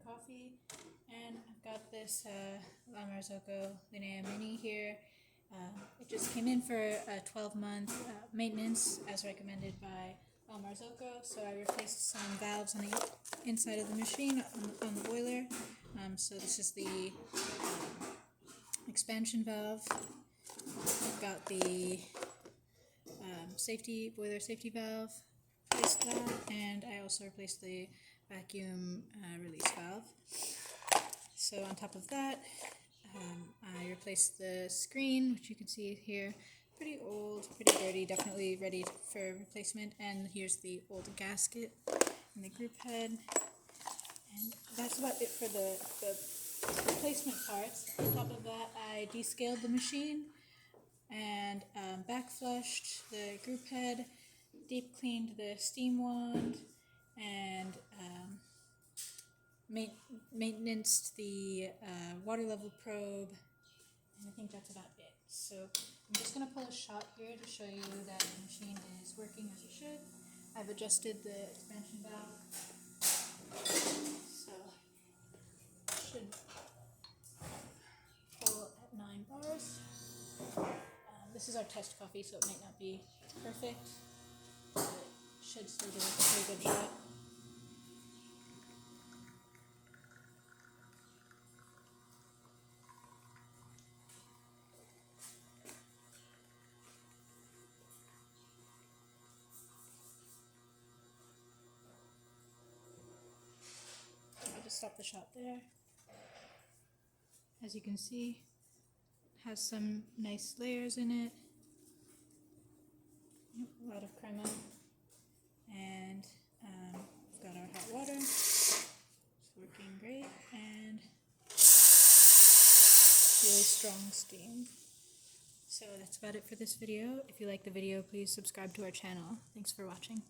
Coffee, and I've got this Marzocco Linea Mini here. It just came in for a 12-month maintenance as recommended by Marzocco, so I replaced some valves on the inside of the machine on the boiler. So this is the expansion valve. I've got the boiler safety valve, replaced that, and I also replaced the vacuum release valve. So on top of that, I replaced the screen, which you can see here, pretty old, pretty dirty, definitely ready for replacement. And here's the old gasket and the group head. And that's about it for the replacement parts. On top of that, I descaled the machine and back flushed the group head, deep cleaned the steam wand, and maintenanced the water level probe, and I think that's about it. So I'm just going to pull a shot here to show you that the machine is working as it should. I've adjusted the expansion valve, so it should pull at 9 bars. This is our test coffee, so it might not be perfect, but it should still give us a pretty good shot. I'll just stop the shot there. As you can see, it has some nice layers in it. A lot of crema. And we've got our hot water. It's working great. And really strong steam. So that's about it for this video. If you like the video, please subscribe to our channel. Thanks for watching.